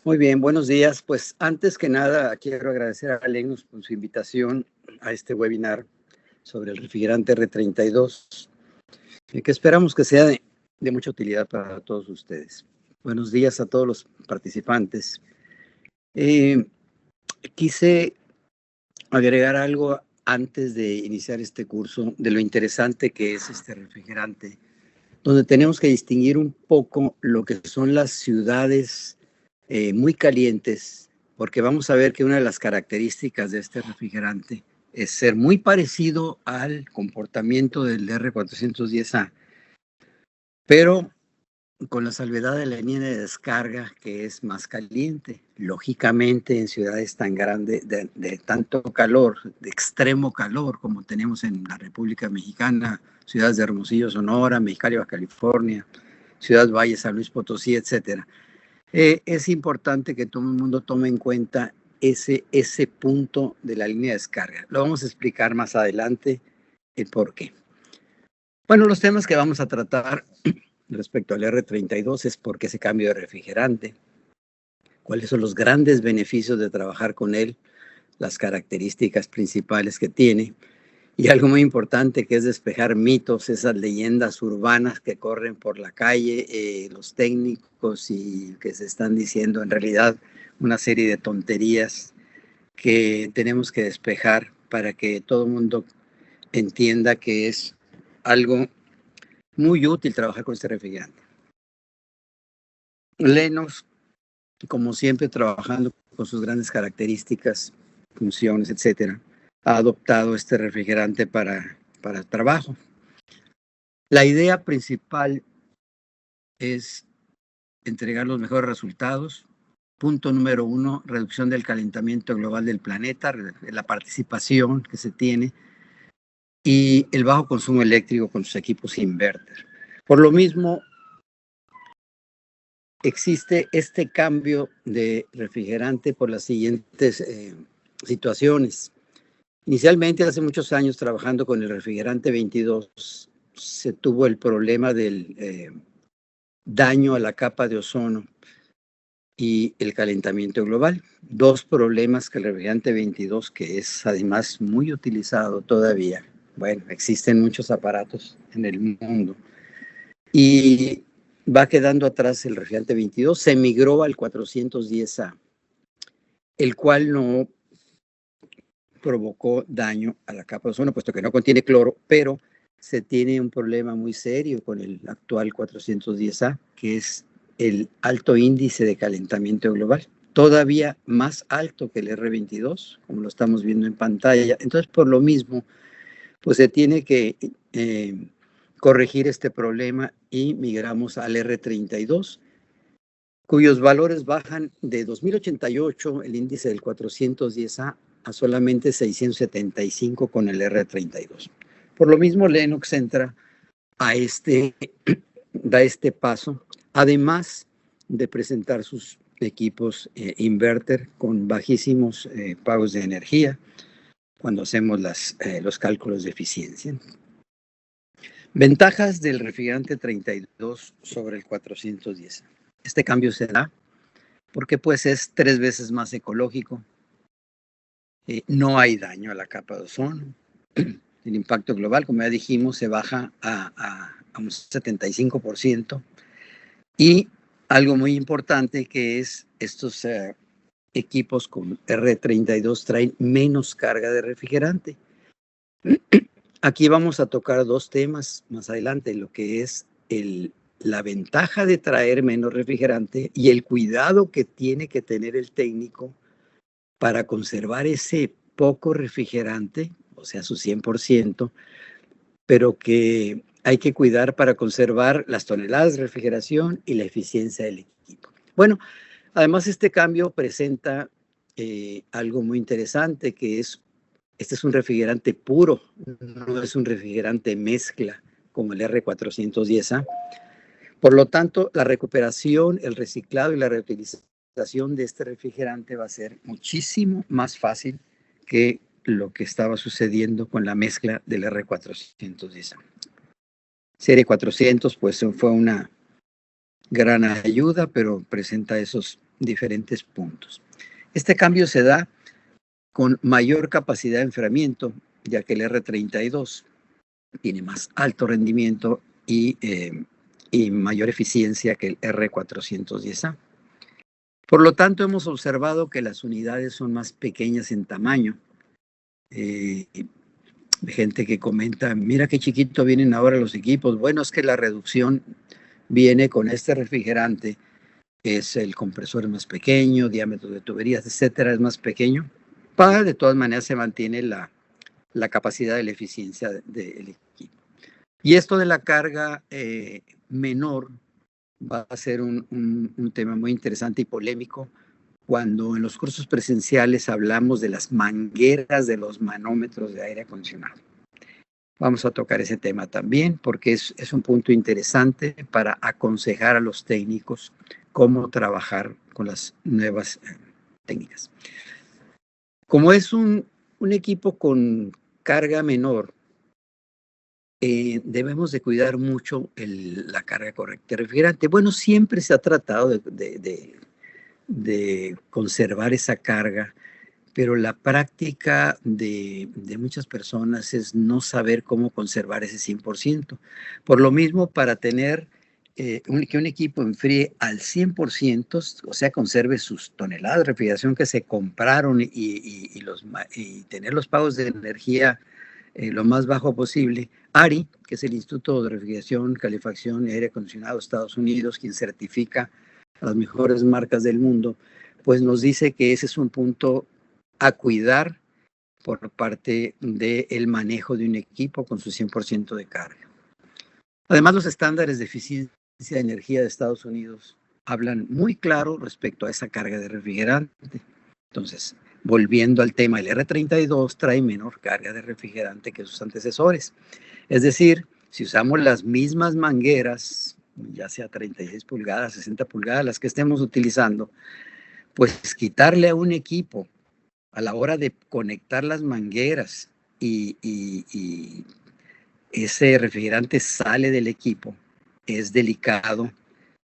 Muy bien, buenos días. Pues antes que nada quiero agradecer a Lenus por su invitación a este webinar sobre el refrigerante R32, que esperamos que sea de mucha utilidad para todos ustedes. Buenos días a todos los participantes. Quise agregar algo antes de iniciar este curso de lo interesante que es este refrigerante, donde tenemos que distinguir un poco lo que son las ciudades muy calientes, porque vamos a ver que una de las características de este refrigerante es ser muy parecido al comportamiento del R410A, pero con la salvedad de la línea de descarga que es más caliente. Lógicamente, en ciudades tan grandes, de tanto calor, de extremo calor, como tenemos en la República Mexicana, ciudades de Hermosillo, Sonora, Mexicali, Baja California, Ciudad Valle, San Luis Potosí, etcétera. Es importante que todo el mundo tome en cuenta ese punto de la línea de descarga. Lo vamos a explicar más adelante el por qué. Bueno, los temas que vamos a tratar respecto al R32 es por qué ese cambio de refrigerante, cuáles son los grandes beneficios de trabajar con él, las características principales que tiene, y algo muy importante que es despejar mitos, esas leyendas urbanas que corren por la calle, los técnicos y que se están diciendo en realidad una serie de tonterías que tenemos que despejar para que todo el mundo entienda que es algo muy útil trabajar con este refrigerante. Lennox, como siempre, trabajando con sus grandes características, funciones, etcétera, ha adoptado este refrigerante para trabajo. La idea principal es entregar los mejores resultados. Punto número 1, reducción del calentamiento global del planeta, la participación que se tiene y el bajo consumo eléctrico con sus equipos inverter. Por lo mismo, existe este cambio de refrigerante por las siguientes situaciones. Inicialmente, hace muchos años, trabajando con el refrigerante 22, se tuvo el problema del daño a la capa de ozono y el calentamiento global. Dos problemas que el refrigerante 22, que es además muy utilizado todavía, bueno, existen muchos aparatos en el mundo, y va quedando atrás el refrigerante 22, se migró al 410A, el cual no provocó daño a la capa de ozono, puesto que no contiene cloro, pero se tiene un problema muy serio con el actual 410A, que es el alto índice de calentamiento global, todavía más alto que el R22, como lo estamos viendo en pantalla. Entonces, por lo mismo, pues se tiene que corregir este problema y migramos al R32, cuyos valores bajan de 2088, el índice del 410A, a solamente 675 con el R32. Por lo mismo, Lennox entra da este paso, además de presentar sus equipos inverter con bajísimos pagos de energía cuando hacemos los cálculos de eficiencia. Ventajas del refrigerante 32 sobre el 410. Este cambio se da porque pues es 3 veces más ecológico, no hay daño a la capa de ozono, el impacto global, como ya dijimos, se baja a un 75%, y algo muy importante que es estos equipos con R32 traen menos carga de refrigerante. Aquí vamos a tocar dos temas más adelante, lo que es la ventaja de traer menos refrigerante y el cuidado que tiene que tener el técnico para conservar ese poco refrigerante, o sea, su 100%, pero que hay que cuidar para conservar las toneladas de refrigeración y la eficiencia del equipo. Bueno, además este cambio presenta algo muy interesante, que este es un refrigerante puro, no es un refrigerante mezcla como el R410A. Por lo tanto, la recuperación, el reciclado y la reutilización de este refrigerante va a ser muchísimo más fácil que lo que estaba sucediendo con la mezcla del R410A. Serie 400 pues fue una gran ayuda, pero presenta esos diferentes puntos. Este cambio se da con mayor capacidad de enfriamiento, ya que el R32 tiene más alto rendimiento y mayor eficiencia que el R410A. Por lo tanto, hemos observado que las unidades son más pequeñas en tamaño. Gente que comenta, mira qué chiquito vienen ahora los equipos. Bueno, es que la reducción viene con este refrigerante, es el compresor es más pequeño, diámetro de tuberías, etcétera, es más pequeño. Para, de todas maneras, se mantiene la capacidad de la eficiencia del equipo. Y esto de la carga menor va a ser un tema muy interesante y polémico cuando en los cursos presenciales hablamos de las mangueras de los manómetros de aire acondicionado. Vamos a tocar ese tema también porque es un punto interesante para aconsejar a los técnicos cómo trabajar con las nuevas técnicas. Como es un equipo con carga menor, debemos de cuidar mucho la carga correcta de refrigerante. Bueno, siempre se ha tratado de conservar esa carga, pero la práctica de muchas personas es no saber cómo conservar ese 100%. Por lo mismo, para tener que un equipo enfríe al 100%, o sea, conserve sus toneladas de refrigeración que se compraron y tener los pagos de energía lo más bajo posible. ARI, que es el Instituto de Refrigeración, Calefacción y Aire Acondicionado de Estados Unidos, quien certifica a las mejores marcas del mundo, pues nos dice que ese es un punto a cuidar por parte del manejo de un equipo con su 100% de carga. Además, los estándares de eficiencia de energía de Estados Unidos hablan muy claro respecto a esa carga de refrigerante. Entonces, volviendo al tema, el R32 trae menor carga de refrigerante que sus antecesores. Es decir, si usamos las mismas mangueras, ya sea 36 pulgadas, 60 pulgadas, las que estemos utilizando, pues quitarle a un equipo a la hora de conectar las mangueras y ese refrigerante sale del equipo, es delicado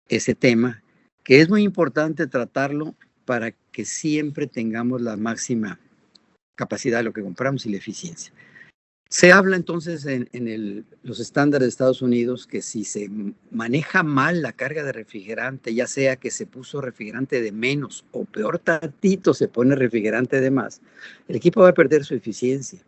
ese tema, que es muy importante tratarlo para que siempre tengamos la máxima capacidad de lo que compramos y la eficiencia. Se habla entonces en los estándares de Estados Unidos que si se maneja mal la carga de refrigerante, ya sea que se puso refrigerante de menos o peor tantito se pone refrigerante de más, el equipo va a perder su eficiencia.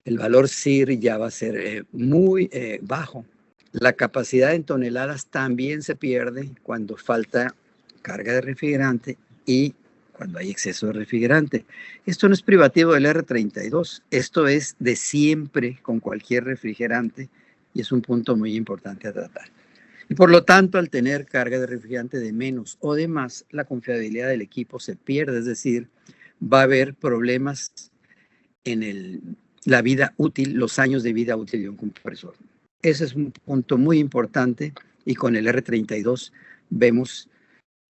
El valor CIR ya va a ser muy bajo. La capacidad en toneladas también se pierde cuando falta carga de refrigerante y cuando hay exceso de refrigerante. Esto no es privativo del R32, esto es de siempre con cualquier refrigerante y es un punto muy importante a tratar. Y por lo tanto, al tener carga de refrigerante de menos o de más, la confiabilidad del equipo se pierde, es decir, va a haber problemas en la vida útil, los años de vida útil de un compresor. Ese es un punto muy importante y con el R32 vemos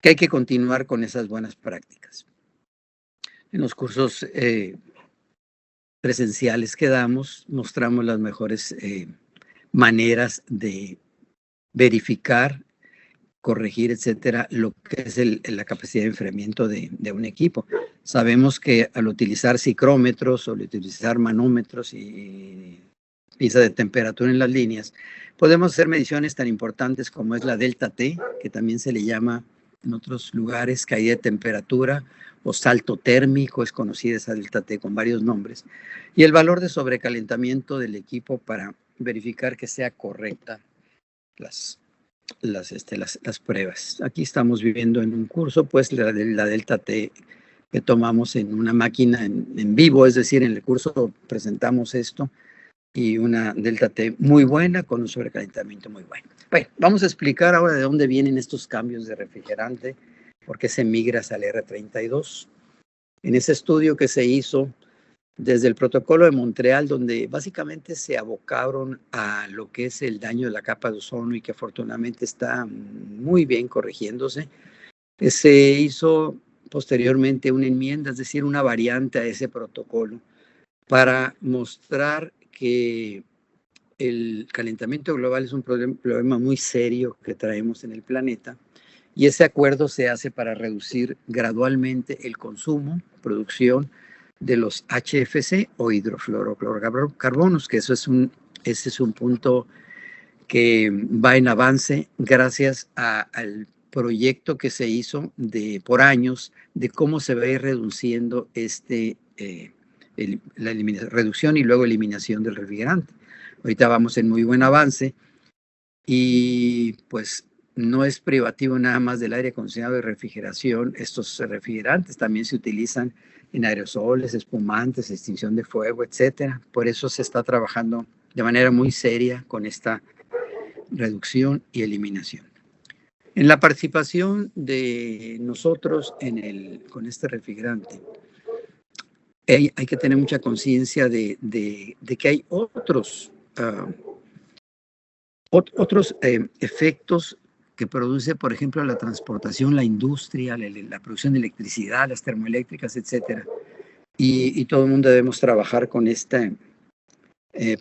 que hay que continuar con esas buenas prácticas. En los cursos presenciales que damos, mostramos las mejores maneras de verificar, corregir, etcétera, lo que es la capacidad de enfriamiento de un equipo. Sabemos que al utilizar ciclómetros o al utilizar manómetros y pieza de temperatura en las líneas, podemos hacer mediciones tan importantes como es la delta T, que también se le llama en otros lugares caída de temperatura o salto térmico, es conocida esa delta T con varios nombres, y el valor de sobrecalentamiento del equipo para verificar que sea correcta las pruebas. Aquí estamos viviendo en un curso, pues la delta T que tomamos en una máquina en vivo, es decir, en el curso presentamos esto y una delta T muy buena con un sobrecalentamiento muy bueno. Bueno, vamos a explicar ahora de dónde vienen estos cambios de refrigerante, por qué se migra al R32. En ese estudio que se hizo desde el protocolo de Montreal, donde básicamente se abocaron a lo que es el daño de la capa de ozono y que afortunadamente está muy bien corrigiéndose, se hizo posteriormente una enmienda, es decir, una variante a ese protocolo para mostrar que el calentamiento global es un problema muy serio que traemos en el planeta y ese acuerdo se hace para reducir gradualmente el consumo, producción de los HFC o hidrofluorocarbons, que ese es un punto que va en avance gracias al proyecto que se hizo por años de cómo se va a ir reduciendo la reducción y luego eliminación del refrigerante. Ahorita vamos en muy buen avance y pues no es privativo nada más del aire acondicionado y refrigeración. Estos refrigerantes también se utilizan en aerosoles, espumantes, extinción de fuego, etcétera. Por eso se está trabajando de manera muy seria con esta reducción y eliminación. En la participación de nosotros con este refrigerante, hay que tener mucha conciencia de que hay otros efectos que produce, por ejemplo, la transportación, la industria, la producción de electricidad, las termoeléctricas, etcétera. Y todo el mundo debemos trabajar con este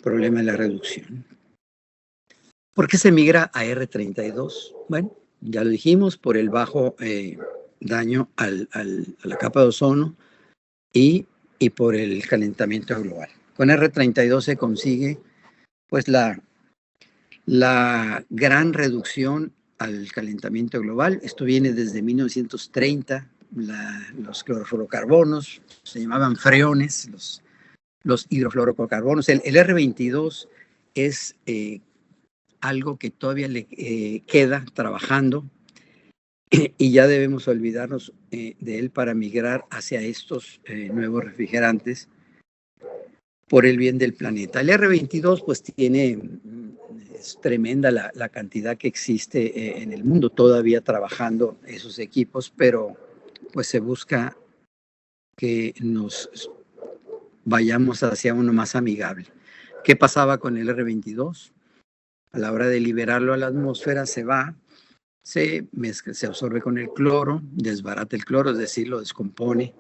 problema de la reducción. ¿Por qué se migra a R32? Bueno, ya lo dijimos, por el bajo daño a la capa de ozono y por el calentamiento global. Con R32 se consigue pues la gran reducción al calentamiento global. Esto viene desde 1930. Los clorofluorocarbonos se llamaban freones, los hidrofluorocarbonos. El R22 es algo que todavía le queda trabajando y ya debemos olvidarnos de él para migrar hacia estos nuevos refrigerantes por el bien del planeta. El R22 pues es tremenda la cantidad que existe en el mundo todavía trabajando esos equipos, pero pues se busca que nos vayamos hacia uno más amigable. ¿Qué pasaba con el R22? A la hora de liberarlo a la atmósfera se absorbe con el cloro, desbarata el cloro, es decir, lo descompone.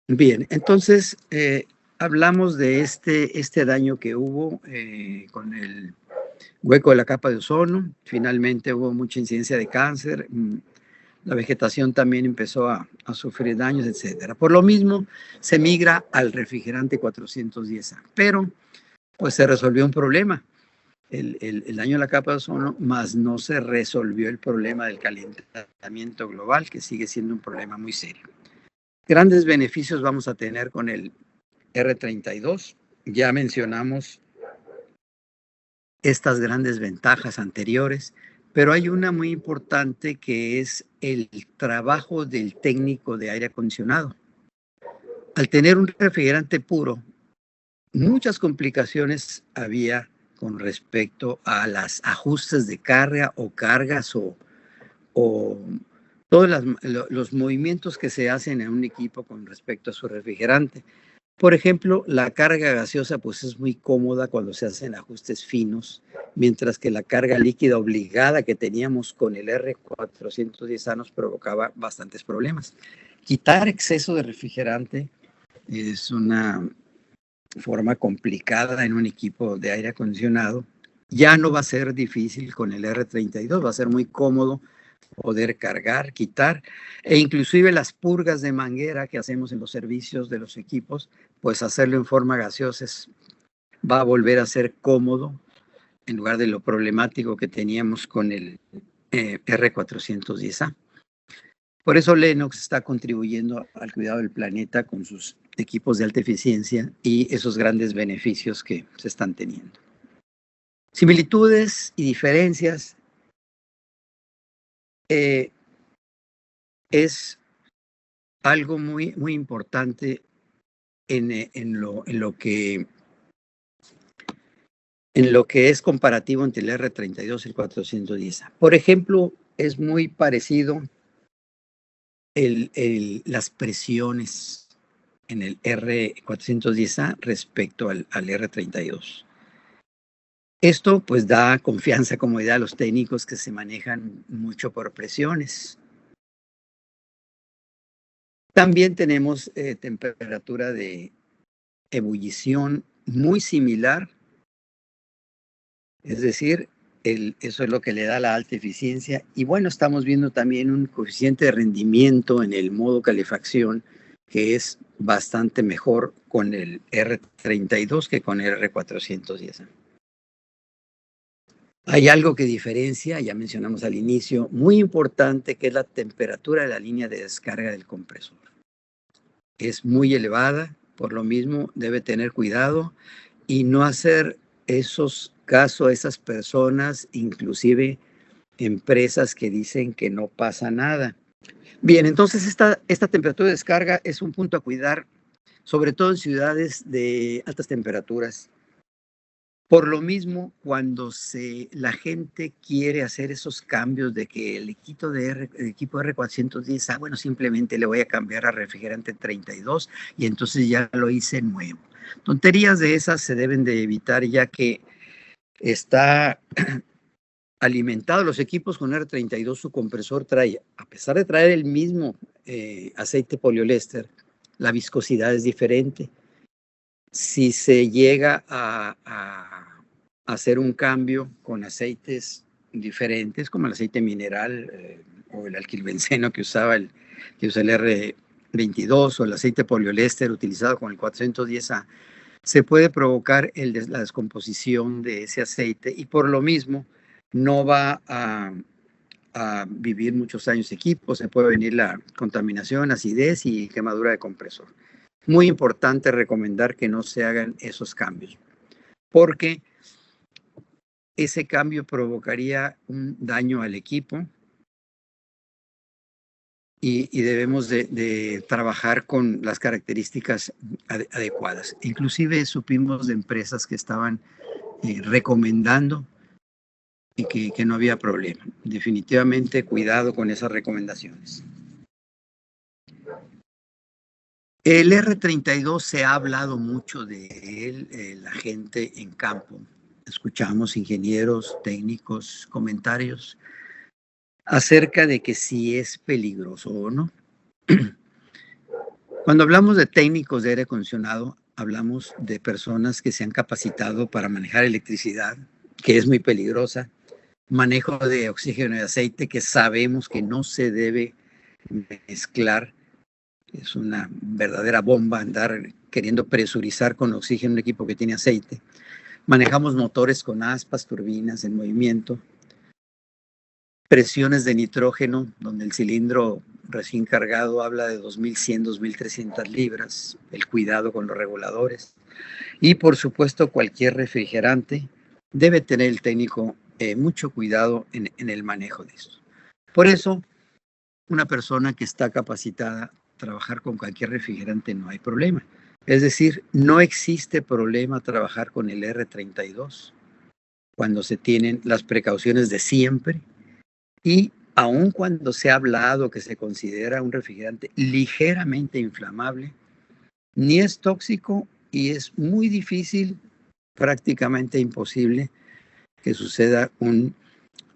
Bien, entonces hablamos de este daño que hubo con el hueco de la capa de ozono. Finalmente hubo mucha incidencia de cáncer. La vegetación también empezó a sufrir daños, etcétera. Por lo mismo, se migra al refrigerante 410A. Pero, pues se resolvió un problema. El daño a la capa de ozono, más no se resolvió el problema del calentamiento global, que sigue siendo un problema muy serio. Grandes beneficios vamos a tener con el R32. Ya mencionamos estas grandes ventajas anteriores, pero hay una muy importante que es el trabajo del técnico de aire acondicionado. Al tener un refrigerante puro, muchas complicaciones había con respecto a los ajustes de carga o cargas o todos los movimientos que se hacen en un equipo con respecto a su refrigerante. Por ejemplo, la carga gaseosa pues es muy cómoda cuando se hacen ajustes finos, mientras que la carga líquida obligada que teníamos con el R410A nos provocaba bastantes problemas. Quitar exceso de refrigerante es una forma complicada en un equipo de aire acondicionado. Ya no va a ser difícil con el R32, va a ser muy cómodo poder cargar, quitar, e inclusive las purgas de manguera que hacemos en los servicios de los equipos, pues hacerlo en forma gaseosa va a volver a ser cómodo en lugar de lo problemático que teníamos con el R410A. Por eso Lennox está contribuyendo al cuidado del planeta con sus equipos de alta eficiencia y esos grandes beneficios que se están teniendo. Similitudes y diferencias. Es algo muy, muy importante en lo que es comparativo entre el R32 y el 410A. Por ejemplo, es muy parecido las presiones en el R410A respecto al R32. Esto pues da confianza, comodidad a los técnicos que se manejan mucho por presiones. También tenemos temperatura de ebullición muy similar, es decir, eso es lo que le da la alta eficiencia. Y bueno, estamos viendo también un coeficiente de rendimiento en el modo calefacción que es bastante mejor con el R32 que con el R410. Hay algo que diferencia, ya mencionamos al inicio, muy importante, que es la temperatura de la línea de descarga del compresor. Es muy elevada, por lo mismo debe tener cuidado y no hacer esos casos a esas personas, inclusive empresas que dicen que no pasa nada. Bien, entonces esta temperatura de descarga es un punto a cuidar, sobre todo en ciudades de altas temperaturas. Por lo mismo, cuando la gente quiere hacer esos cambios de que el equipo R410, bueno, simplemente le voy a cambiar a refrigerante 32 y entonces ya lo hice nuevo. Tonterías de esas se deben de evitar, ya que está alimentado los equipos con R32, su compresor trae, a pesar de traer el mismo aceite poliéster, la viscosidad es diferente. Si se llega a hacer un cambio con aceites diferentes, como el aceite mineral o el alquilbenceno que usa el R22 o el aceite poliéster utilizado con el 410A, se puede provocar la descomposición de ese aceite y por lo mismo no va a vivir muchos años equipo, se puede venir la contaminación, acidez y quemadura de compresor. Muy importante recomendar que no se hagan esos cambios, porque ese cambio provocaría un daño al equipo y debemos de trabajar con las características adecuadas. Inclusive supimos de empresas que estaban recomendando y que no había problema. Definitivamente cuidado con esas recomendaciones. El R32 se ha hablado mucho de él, la gente en campo. Escuchamos ingenieros, técnicos, comentarios acerca de que si es peligroso o no. Cuando hablamos de técnicos de aire acondicionado, hablamos de personas que se han capacitado para manejar electricidad, que es muy peligrosa, manejo de oxígeno y aceite, que sabemos que no se debe mezclar. Es una verdadera bomba andar queriendo presurizar con oxígeno un equipo que tiene aceite. Manejamos motores con aspas, turbinas en movimiento. Presiones de nitrógeno, donde el cilindro recién cargado habla de 2.100, 2.300 libras. El cuidado con los reguladores. Y por supuesto, cualquier refrigerante debe tener el técnico mucho cuidado en el manejo de esto. Por eso, una persona que está capacitada trabajar con cualquier refrigerante no hay problema. Es decir, no existe problema trabajar con el R32 cuando se tienen las precauciones de siempre y aun cuando se ha hablado que se considera un refrigerante ligeramente inflamable, ni es tóxico y es muy difícil, prácticamente imposible, que suceda un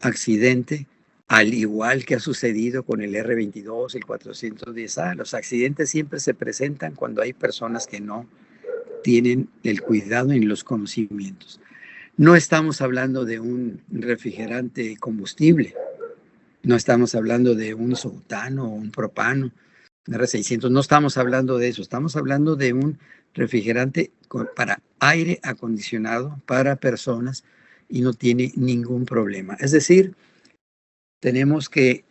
accidente, al igual que ha sucedido con el R22, el 410A. Los accidentes siempre se presentan cuando hay personas que no tienen el cuidado ni los conocimientos. No estamos hablando de un refrigerante combustible, no estamos hablando de un isobutano o un propano, un R600, no estamos hablando de eso, estamos hablando de un refrigerante para aire acondicionado para personas y no tiene ningún problema. Es decir, tenemos que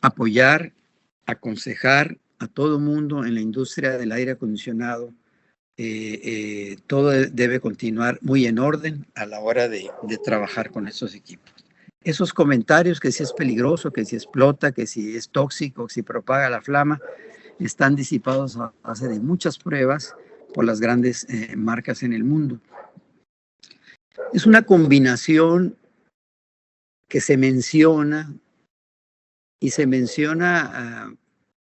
apoyar, aconsejar a todo mundo en la industria del aire acondicionado. Todo debe continuar muy en orden a la hora de trabajar con esos equipos. Esos comentarios que si es peligroso, que si explota, que si es tóxico, que si propaga la flama, están disipados a base de muchas pruebas por las grandes marcas en el mundo. Es una combinación que se menciona y se menciona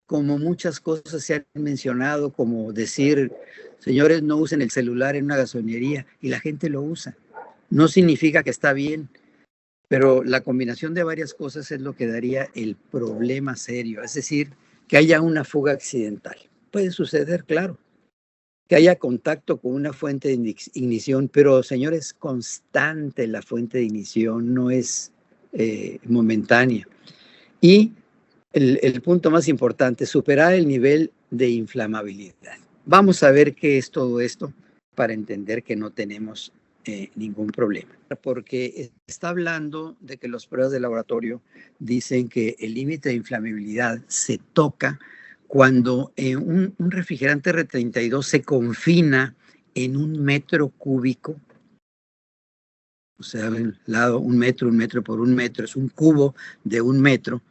como muchas cosas se han mencionado, como decir, señores, no usen el celular en una gasolinería, y la gente lo usa. No significa que está bien, pero la combinación de varias cosas es lo que daría el problema serio, es decir, que haya una fuga accidental. Puede suceder, claro, que haya contacto con una fuente de ignición, pero señores, constante la fuente de ignición, no es momentánea. Y el punto más importante, superar el nivel de inflamabilidad. Vamos a ver qué es todo esto para entender que no tenemos ningún problema. Porque está hablando de que las pruebas de laboratorio dicen que el límite de inflamabilidad se toca cuando un refrigerante R32 se confina en 1 metro cúbico, o sea, al lado 1 metro por 1 metro, es un cubo de 1 metro,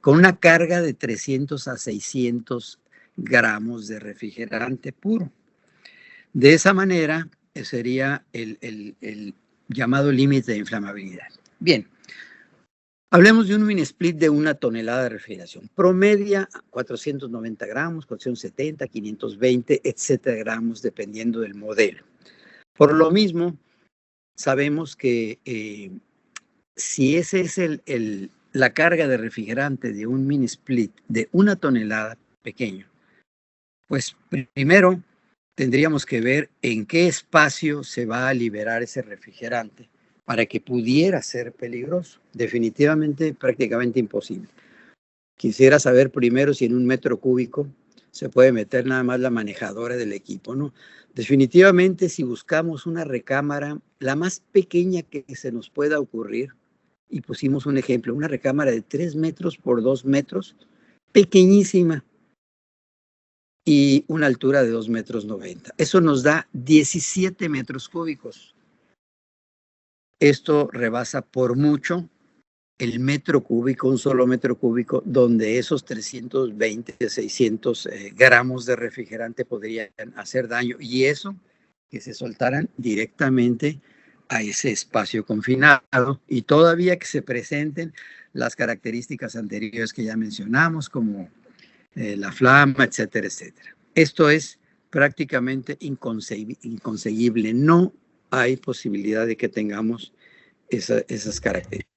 con una carga de 300 a 600 gramos de refrigerante puro. De esa manera sería el llamado límite de inflamabilidad. Bien, hablemos de un mini split de 1 tonelada de refrigeración. Promedia 490 gramos, 470, 520, etcétera gramos, dependiendo del modelo. Por lo mismo, sabemos que si ese es la carga de refrigerante de un mini split de 1 tonelada pequeño, pues primero tendríamos que ver en qué espacio se va a liberar ese refrigerante para que pudiera ser peligroso. Definitivamente, prácticamente imposible. Quisiera saber primero si en 1 metro cúbico se puede meter nada más la manejadora del equipo, ¿no? Definitivamente, si buscamos una recámara, la más pequeña que se nos pueda ocurrir, y pusimos un ejemplo, una recámara de 3 metros por 2 metros, pequeñísima, y una altura de 2,90 metros. Eso nos da 17 metros cúbicos. Esto rebasa por mucho el metro cúbico, un solo metro cúbico, donde esos 320, 600 gramos de refrigerante podrían hacer daño. Y eso, que se soltaran directamente a ese espacio confinado, y todavía que se presenten las características anteriores que ya mencionamos, como la flama, etcétera, etcétera. Esto es prácticamente inconseguible. No hay posibilidad de que tengamos esas características.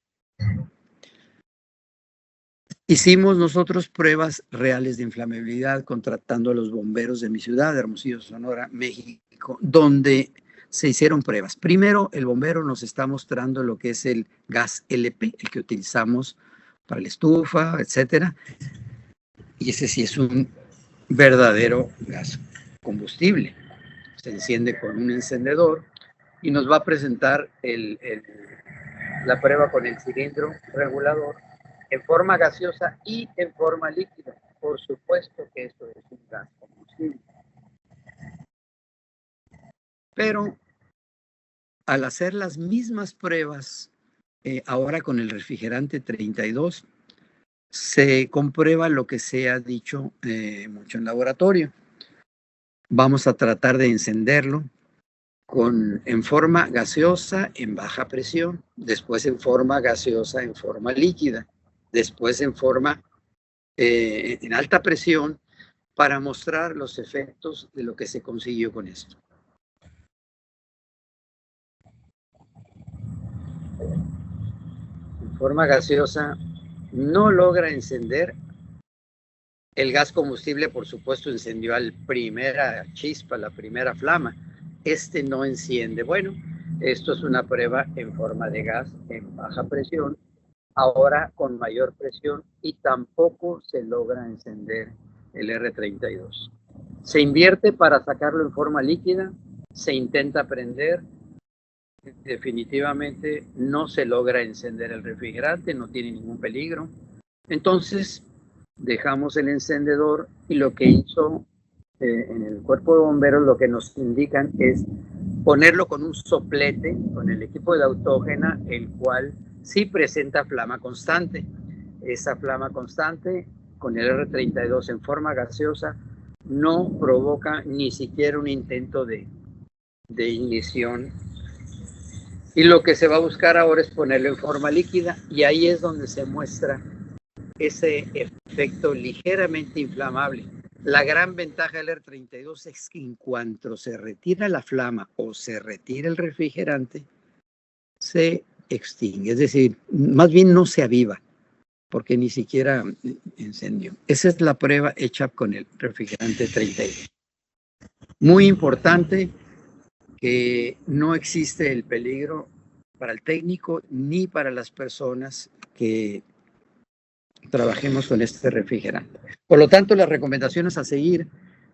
Hicimos nosotros pruebas reales de inflamabilidad contratando a los bomberos de mi ciudad, de Hermosillo, Sonora, México, donde se hicieron pruebas. Primero, el bombero nos está mostrando lo que es el gas LP, el que utilizamos para la estufa, etcétera. Y ese sí es un verdadero gas combustible. Se enciende con un encendedor y nos va a presentar la prueba con el cilindro regulador en forma gaseosa y en forma líquida. Por supuesto que esto es un gas combustible. Pero al hacer las mismas pruebas, ahora con el refrigerante 32, se comprueba lo que se ha dicho mucho en laboratorio. Vamos a tratar de encenderlo en forma gaseosa en baja presión, después en forma gaseosa en forma líquida, después en forma en alta presión, para mostrar los efectos de lo que se consiguió con esto. En forma gaseosa no logra encender. El gas combustible, por supuesto, encendió a la primera chispa, la primera flama. Este no enciende. Bueno, esto es una prueba en forma de gas en baja presión, ahora con mayor presión, y tampoco se logra encender el R32. Se invierte para sacarlo en forma líquida, se intenta prender, definitivamente no se logra encender el refrigerante, no tiene ningún peligro. Entonces dejamos el encendedor, y lo que hizo en el cuerpo de bomberos, lo que nos indican es ponerlo con un soplete, con el equipo de autógena, el cual sí presenta flama constante. Esa flama constante con el R32 en forma gaseosa no provoca ni siquiera un intento de ignición. Y lo que se va a buscar ahora es ponerlo en forma líquida, y ahí es donde se muestra ese efecto ligeramente inflamable. La gran ventaja del R32 es que en cuanto se retira la flama o se retira el refrigerante, se extingue. Es decir, más bien no se aviva, porque ni siquiera encendió. Esa es la prueba hecha con el refrigerante 32. Muy importante que no existe el peligro para el técnico ni para las personas que trabajemos con este refrigerante. Por lo tanto, las recomendaciones a seguir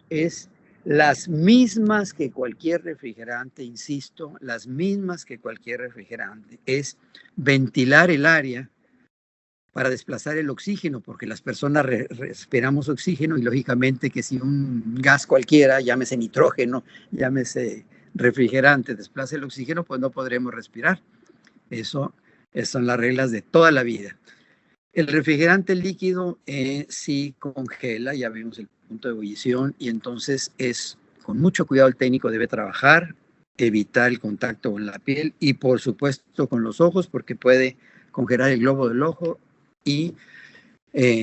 es las mismas que cualquier refrigerante, insisto, las mismas que cualquier refrigerante. Es ventilar el área para desplazar el oxígeno, porque las personas respiramos oxígeno y lógicamente que si un gas cualquiera, llámese nitrógeno, llámese refrigerante, desplaza el oxígeno, pues no podremos respirar. Eso son las reglas de toda la vida. El refrigerante líquido sí congela, ya vimos el punto de ebullición, y entonces es con mucho cuidado el técnico debe trabajar, evitar el contacto con la piel y por supuesto con los ojos, porque puede congelar el globo del ojo y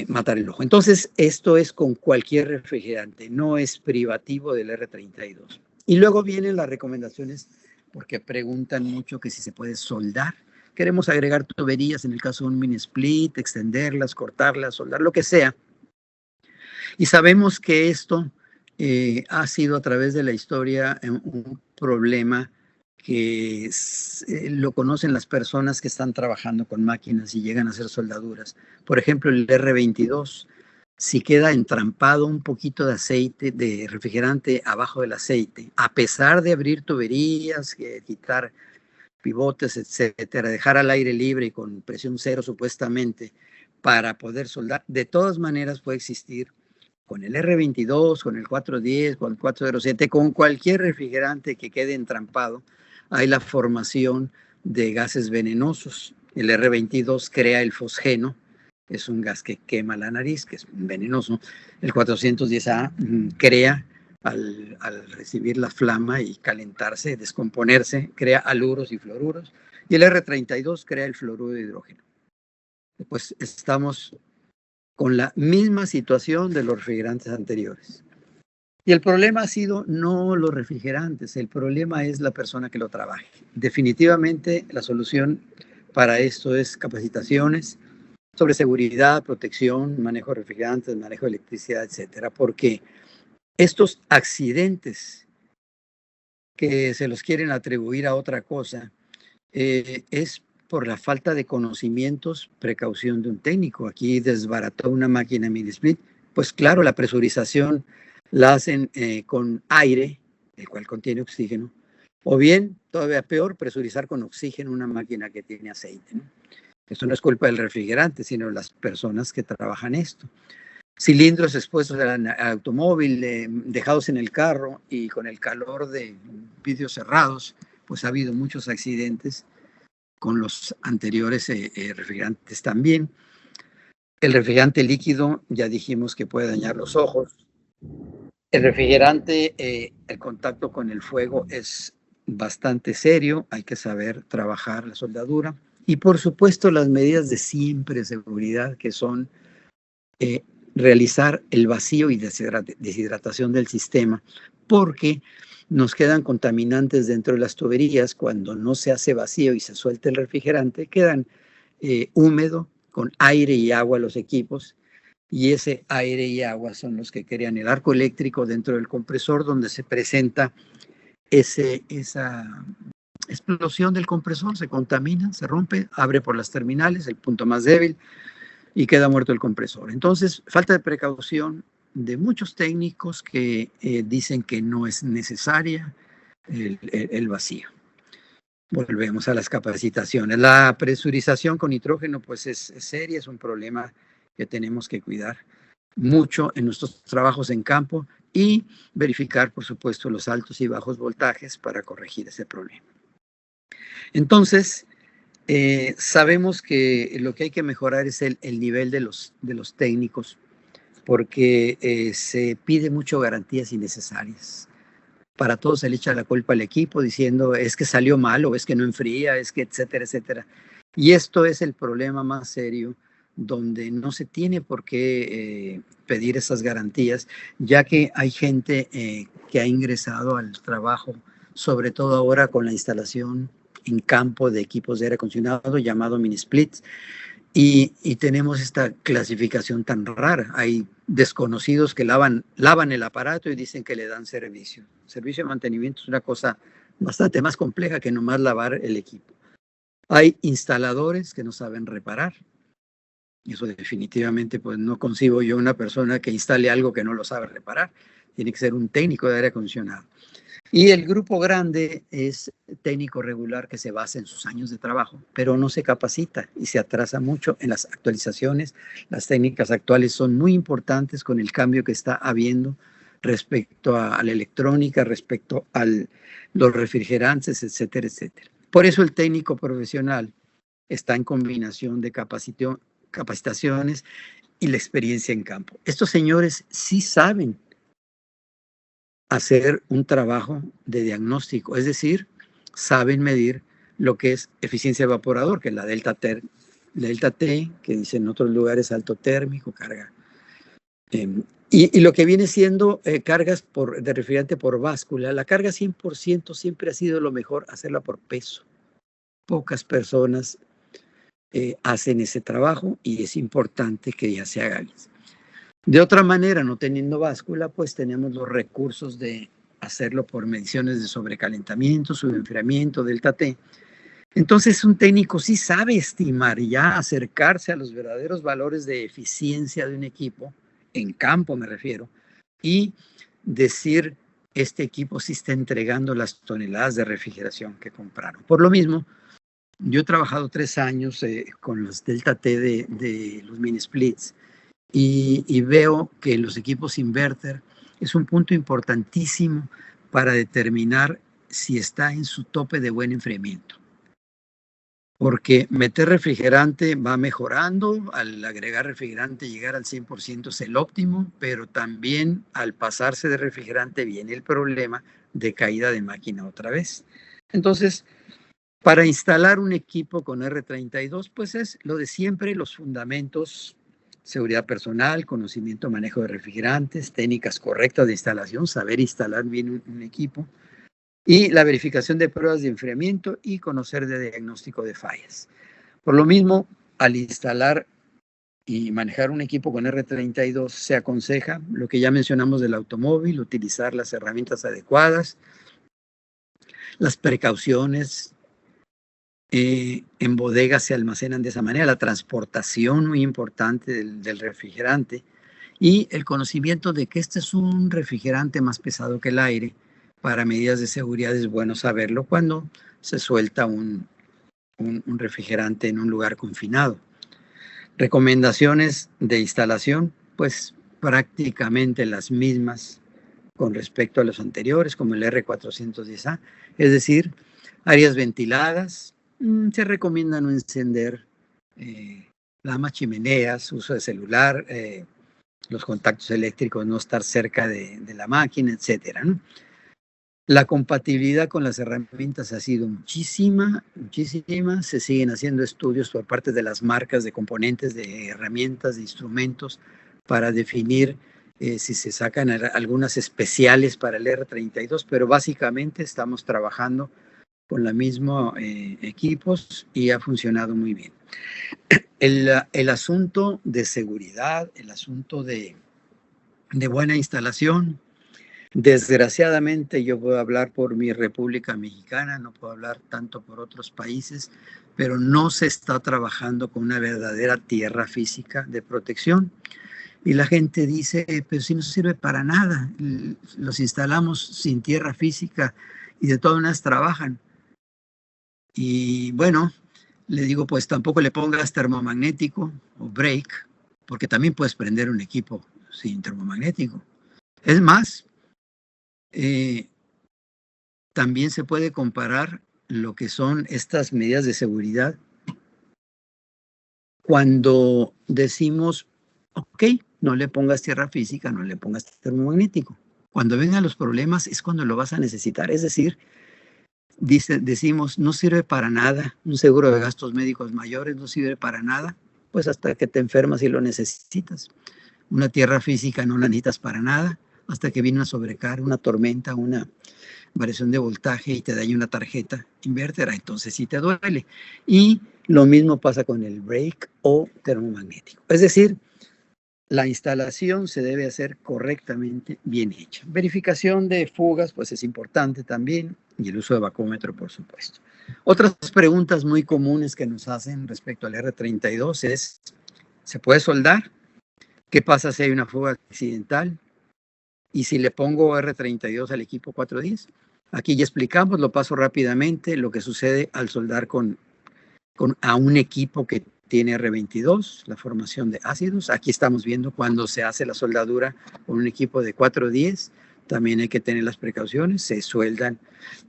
matar el ojo. Entonces, esto es con cualquier refrigerante, no es privativo del R32. Y luego vienen las recomendaciones, porque preguntan mucho que si se puede soldar. Queremos agregar tuberías en el caso de un mini split, extenderlas, cortarlas, soldar, lo que sea. Y sabemos que esto ha sido a través de la historia un problema que lo conocen las personas que están trabajando con máquinas y llegan a hacer soldaduras. Por ejemplo, el R22, si queda entrampado un poquito de aceite, de refrigerante abajo del aceite, a pesar de abrir tuberías, quitar pivotes, etcétera, dejar al aire libre y con presión cero supuestamente para poder soldar, de todas maneras puede existir con el R22, con el 410, con el 407, con cualquier refrigerante que quede entrampado, hay la formación de gases venenosos. El R22 crea el fosgeno, es un gas que quema la nariz, que es venenoso. El 410A crea, al recibir la flama y calentarse, descomponerse, crea haluros y fluoruros. Y el R32 crea el fluoruro de hidrógeno. Pues estamos con la misma situación de los refrigerantes anteriores. Y el problema ha sido no los refrigerantes, el problema es la persona que lo trabaje. Definitivamente la solución para esto es capacitaciones sobre seguridad, protección, manejo de refrigerantes, manejo de electricidad, etcétera, porque estos accidentes que se los quieren atribuir a otra cosa es por la falta de conocimientos, precaución de un técnico. Aquí desbarató una máquina mini split. Pues claro, la presurización la hacen con aire, el cual contiene oxígeno, o bien, todavía peor, presurizar con oxígeno una máquina que tiene aceite, ¿no? Esto no es culpa del refrigerante, sino de las personas que trabajan esto. Cilindros expuestos al automóvil, dejados en el carro y con el calor de vidrios cerrados, pues ha habido muchos accidentes con los anteriores refrigerantes también. El refrigerante líquido, ya dijimos que puede dañar los ojos. El refrigerante, el contacto con el fuego es bastante serio, hay que saber trabajar la soldadura. Y por supuesto las medidas de siempre seguridad, que son realizar el vacío y deshidratación del sistema, porque nos quedan contaminantes dentro de las tuberías. Cuando no se hace vacío y se suelta el refrigerante, quedan húmedo, con aire y agua los equipos, y ese aire y agua son los que crean el arco eléctrico dentro del compresor, donde se presenta esa explosión del compresor, se contamina, se rompe, abre por las terminales, el punto más débil, y queda muerto el compresor. Entonces, falta de precaución de muchos técnicos que dicen que no es necesaria el vacío. Volvemos a las capacitaciones. La presurización con nitrógeno pues es seria, es un problema que tenemos que cuidar mucho en nuestros trabajos en campo y verificar, por supuesto, los altos y bajos voltajes para corregir ese problema. Entonces, sabemos que lo que hay que mejorar es el nivel de los técnicos, porque se pide mucho garantías innecesarias. Para todo se le echa la culpa al equipo diciendo es que salió mal o es que no enfría, es que etcétera, etcétera. Y esto es el problema más serio, donde no se tiene por qué pedir esas garantías, ya que hay gente que ha ingresado al trabajo, sobre todo ahora con la instalación en campo de equipos de aire acondicionado llamado mini splits, Y tenemos esta clasificación tan rara. Hay desconocidos que lavan el aparato y dicen que le dan servicio. Servicio de mantenimiento es una cosa bastante más compleja que nomás lavar el equipo. Hay instaladores que no saben reparar. Y eso definitivamente, pues no concibo yo una persona que instale algo que no lo sabe reparar. Tiene que ser un técnico de aire acondicionado. Y el grupo grande es técnico regular que se basa en sus años de trabajo, pero no se capacita y se atrasa mucho en las actualizaciones. Las técnicas actuales son muy importantes con el cambio que está habiendo respecto a la electrónica, respecto a los refrigerantes, etcétera, etcétera. Por eso el técnico profesional está en combinación de capacitaciones y la experiencia en campo. Estos señores sí saben hacer un trabajo de diagnóstico, es decir, saben medir lo que es eficiencia de evaporador, que es la delta T, que dice en otros lugares alto térmico, carga. Y lo que viene siendo cargas de refrigerante por báscula, la carga 100% siempre ha sido lo mejor, hacerla por peso. Pocas personas hacen ese trabajo y es importante que ya se haga. De otra manera, no teniendo báscula, pues tenemos los recursos de hacerlo por mediciones de sobrecalentamiento, subenfriamiento, delta T. Entonces, un técnico sí sabe estimar y ya acercarse a los verdaderos valores de eficiencia de un equipo, en campo me refiero, y decir, este equipo sí está entregando las toneladas de refrigeración que compraron. Por lo mismo, yo he trabajado 3 años con los delta T de los mini splits, y veo que los equipos inverter es un punto importantísimo para determinar si está en su tope de buen enfriamiento. Porque meter refrigerante va mejorando, al agregar refrigerante llegar al 100% es el óptimo, pero también al pasarse de refrigerante viene el problema de caída de máquina otra vez. Entonces, para instalar un equipo con R32, pues es lo de siempre, los fundamentos: seguridad personal, conocimiento, manejo de refrigerantes, técnicas correctas de instalación, saber instalar bien un equipo, y la verificación de pruebas de enfriamiento y conocer de diagnóstico de fallas. Por lo mismo, al instalar y manejar un equipo con R32 se aconseja lo que ya mencionamos del automóvil, utilizar las herramientas adecuadas, las precauciones. En bodegas se almacenan de esa manera, la transportación muy importante del refrigerante y el conocimiento de que este es un refrigerante más pesado que el aire. Para medidas de seguridad es bueno saberlo cuando se suelta un refrigerante en un lugar confinado. Recomendaciones de instalación, pues prácticamente las mismas con respecto a los anteriores, como el R410A, es decir, áreas ventiladas. Se recomienda no encender llamas, chimeneas, uso de celular, los contactos eléctricos no estar cerca de la máquina, etcétera, ¿no? La compatibilidad con las herramientas ha sido muchísima. Se siguen haciendo estudios por parte de las marcas de componentes, de herramientas, de instrumentos, para definir si se sacan algunas especiales para el R32, pero básicamente estamos trabajando con los mismos equipos y ha funcionado muy bien. El asunto de seguridad, el asunto de buena instalación, desgraciadamente yo puedo hablar por mi República Mexicana, no puedo hablar tanto por otros países, pero no se está trabajando con una verdadera tierra física de protección. Y la gente dice, pero si no sirve para nada, los instalamos sin tierra física y de todas maneras trabajan. Y bueno, le digo, pues tampoco le pongas termomagnético o brake, porque también puedes prender un equipo sin termomagnético. Es más, también se puede comparar lo que son estas medidas de seguridad cuando decimos, ok, no le pongas tierra física, no le pongas termomagnético. Cuando vengan los problemas es cuando lo vas a necesitar. Es decir, decimos, no sirve para nada, un seguro de gastos médicos mayores no sirve para nada, pues hasta que te enfermas y lo necesitas. Una tierra física no la necesitas para nada, hasta que viene una sobrecarga, una tormenta, una variación de voltaje y te daña una tarjeta invertera, entonces sí te duele. Y Lo mismo pasa con el brake o termomagnético. Es decir, la instalación se debe hacer correctamente bien hecha. Verificación de fugas, pues es importante también, y el uso de vacúmetro, por supuesto. Otras preguntas muy comunes que nos hacen respecto al R32 es, ¿se puede soldar? ¿Qué pasa si hay una fuga accidental? Y si le pongo R32 al equipo 410. Aquí ya explicamos, lo paso rápidamente, lo que sucede al soldar a un equipo que tiene R22, la formación de ácidos. Aquí estamos viendo cuando se hace la soldadura con un equipo de 410. También hay que tener las precauciones, se sueldan,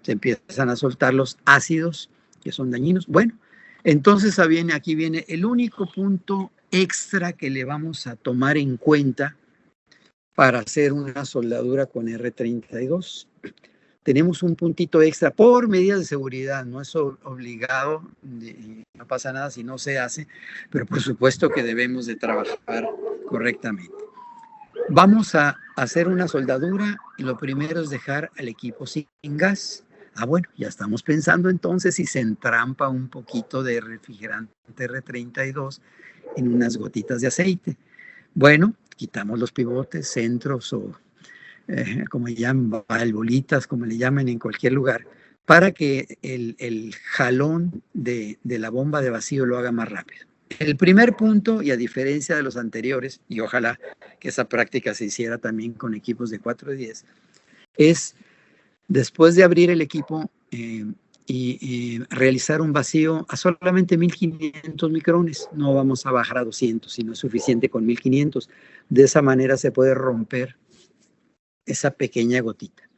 se empiezan a soltar los ácidos que son dañinos. Bueno, entonces aquí viene el único punto extra que le vamos a tomar en cuenta para hacer una soldadura con R32. Tenemos un puntito extra por medidas de seguridad, no es obligado, no pasa nada si no se hace, pero por supuesto que debemos de trabajar correctamente. Vamos a hacer una soldadura y lo primero es dejar al equipo sin gas. Bueno, ya estamos pensando entonces si se entrampa un poquito de refrigerante R32 en unas gotitas de aceite. Bueno, quitamos los pivotes, centros o como le llaman, valvulitas, como le llaman en cualquier lugar, para que el jalón de la bomba de vacío lo haga más rápido. El primer punto, y a diferencia de los anteriores, y ojalá que esa práctica se hiciera también con equipos de 410, es después de abrir el equipo y realizar un vacío a solamente 1500 micrones. No vamos a bajar a 200, sino es suficiente con 1500. De esa manera se puede romper esa pequeña gotita.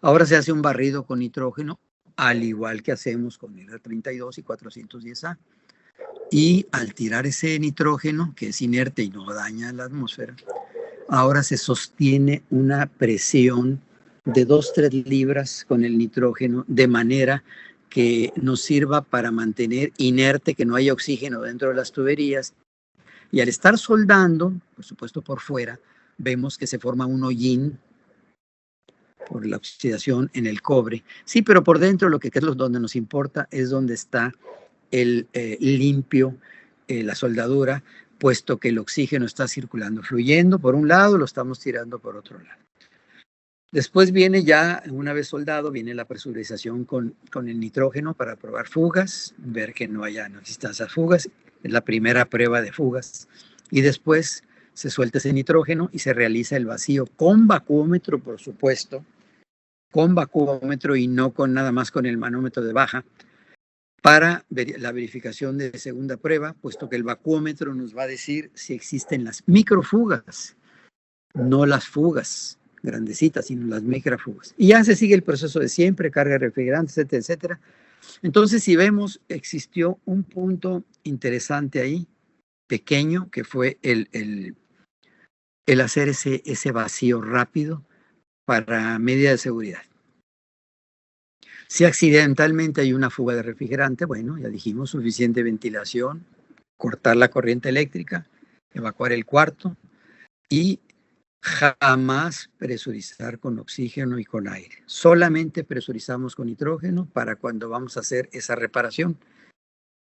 Ahora se hace un barrido con nitrógeno, al igual que hacemos con el R32 y 410A. Y al tirar ese nitrógeno, que es inerte y no daña la atmósfera, ahora se sostiene una presión de 2-3 libras con el nitrógeno, de manera que nos sirva para mantener inerte, que no haya oxígeno dentro de las tuberías. Y al estar soldando, por supuesto por fuera, vemos que se forma un hollín por la oxidación en el cobre. Sí, pero por dentro lo que es donde nos importa es donde está el limpio, la soldadura, puesto que el oxígeno está circulando, fluyendo por un lado, lo estamos tirando por otro lado. Después viene ya, una vez soldado, viene la presurización con el nitrógeno para probar fugas, ver que no existan esas fugas. Es la primera prueba de fugas. Y después se suelta ese nitrógeno y se realiza el vacío con vacuómetro, por supuesto, con vacuómetro y no nada más con el manómetro de baja, para la verificación de segunda prueba, puesto que el vacuómetro nos va a decir si existen las microfugas, no las fugas grandecitas, sino las microfugas. Y ya se sigue el proceso de siempre, carga de refrigerantes, etcétera, etcétera. Entonces, si vemos, existió un punto interesante ahí, pequeño, que fue el hacer ese vacío rápido para medida de seguridad. Si accidentalmente hay una fuga de refrigerante, bueno, ya dijimos, suficiente ventilación, cortar la corriente eléctrica, evacuar el cuarto y jamás presurizar con oxígeno y con aire. Solamente presurizamos con nitrógeno para cuando vamos a hacer esa reparación.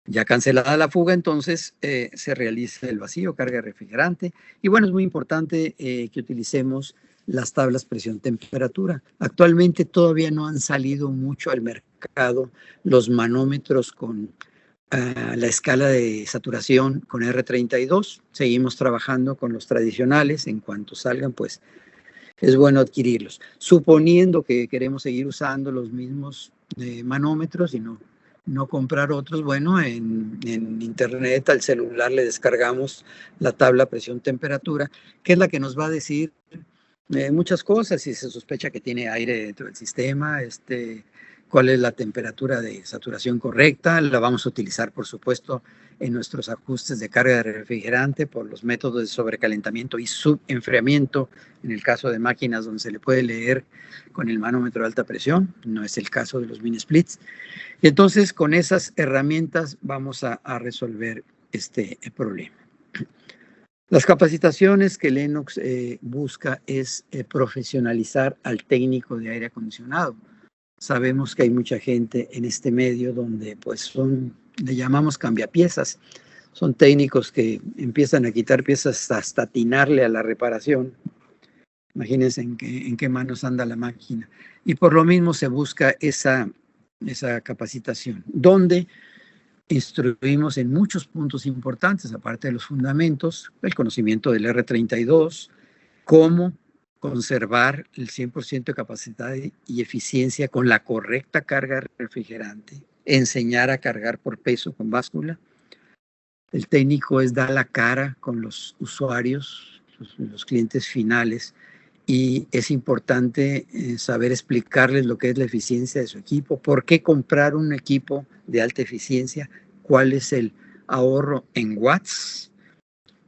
Ya cancelada la fuga, entonces se realiza el vacío, carga de refrigerante. Y bueno, es muy importante que utilicemos las tablas presión-temperatura. Actualmente todavía no han salido mucho al mercado los manómetros con la escala de saturación con R32. Seguimos trabajando con los tradicionales. En cuanto salgan, pues es bueno adquirirlos. Suponiendo que queremos seguir usando los mismos manómetros y no comprar otros, bueno, en internet al celular le descargamos la tabla presión-temperatura, que es la que nos va a decir muchas cosas. Si se sospecha que tiene aire dentro del sistema, cuál es la temperatura de saturación correcta. La vamos a utilizar, por supuesto, en nuestros ajustes de carga de refrigerante por los métodos de sobrecalentamiento y subenfriamiento, en el caso de máquinas donde se le puede leer con el manómetro de alta presión, no es el caso de los mini splits. Y entonces, con esas herramientas vamos a resolver este problema. Las capacitaciones que Lennox busca es profesionalizar al técnico de aire acondicionado. Sabemos que hay mucha gente en este medio donde pues son le llamamos cambiapiezas. Son técnicos que empiezan a quitar piezas hasta atinarle a la reparación. Imagínense en qué manos anda la máquina. Y por lo mismo se busca esa capacitación, donde instruimos en muchos puntos importantes, aparte de los fundamentos, el conocimiento del R32, cómo conservar el 100% de capacidad y eficiencia con la correcta carga refrigerante, enseñar a cargar por peso con báscula. El técnico da la cara con los usuarios, los clientes finales, y es importante saber explicarles lo que es la eficiencia de su equipo, por qué comprar un equipo de alta eficiencia, cuál es el ahorro en watts,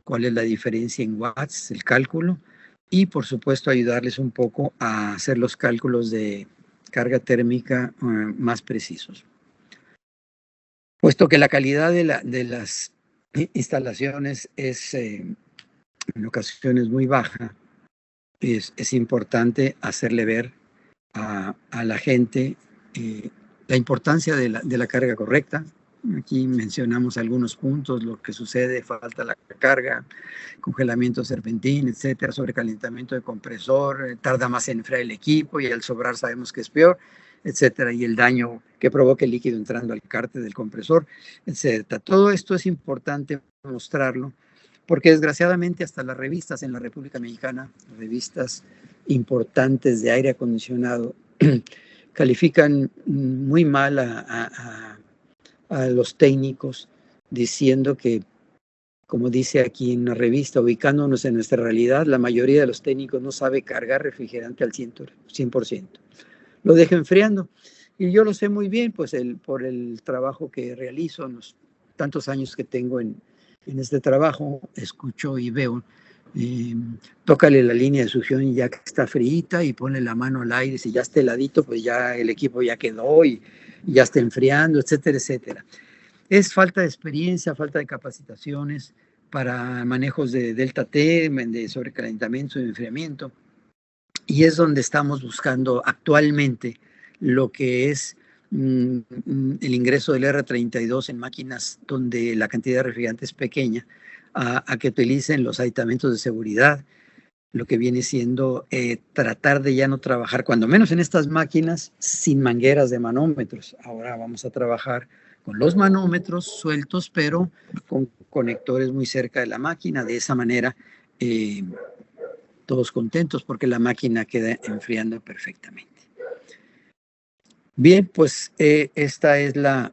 cuál es la diferencia en watts, el cálculo, y por supuesto ayudarles un poco a hacer los cálculos de carga térmica más precisos. Puesto que la calidad de las instalaciones es en ocasiones muy baja, es importante hacerle ver a la gente la importancia de la carga correcta. Aquí mencionamos algunos puntos, lo que sucede, falta la carga, congelamiento serpentín, etcétera, sobrecalentamiento de compresor, tarda más en enfriar el equipo y al sobrar sabemos que es peor, etcétera, y el daño que provoca el líquido entrando al cárter del compresor, etcétera. Todo esto es importante mostrarlo, porque desgraciadamente hasta las revistas en la República Mexicana, revistas importantes de aire acondicionado, califican muy mal a los técnicos, diciendo que, como dice aquí en una revista, ubicándonos en nuestra realidad, la mayoría de los técnicos no sabe cargar refrigerante al 100%. Lo deja enfriando. Y yo lo sé muy bien, pues por el trabajo que realizo, los tantos años que tengo en este trabajo, escucho y veo. Tócale la línea de succión ya que está fríita y ponle la mano al aire, si ya está heladito, pues ya el equipo ya quedó y ya está enfriando, etcétera, etcétera. Es falta de experiencia, falta de capacitaciones para manejos de delta T, de sobrecalentamiento y enfriamiento, y es donde estamos buscando actualmente lo que es el ingreso del R32 en máquinas donde la cantidad de refrigerante es pequeña, a que utilicen los aditamentos de seguridad, lo que viene siendo tratar de ya no trabajar, cuando menos en estas máquinas, sin mangueras de manómetros. Ahora vamos a trabajar con los manómetros sueltos, pero con conectores muy cerca de la máquina. De esa manera, todos contentos porque la máquina queda enfriando perfectamente. Bien, pues esta es la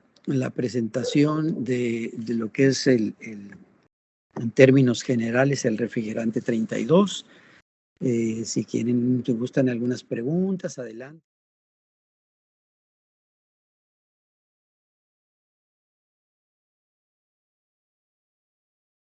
presentación de lo que es en términos generales el refrigerante 32. Si quieren, si gustan algunas preguntas, adelante.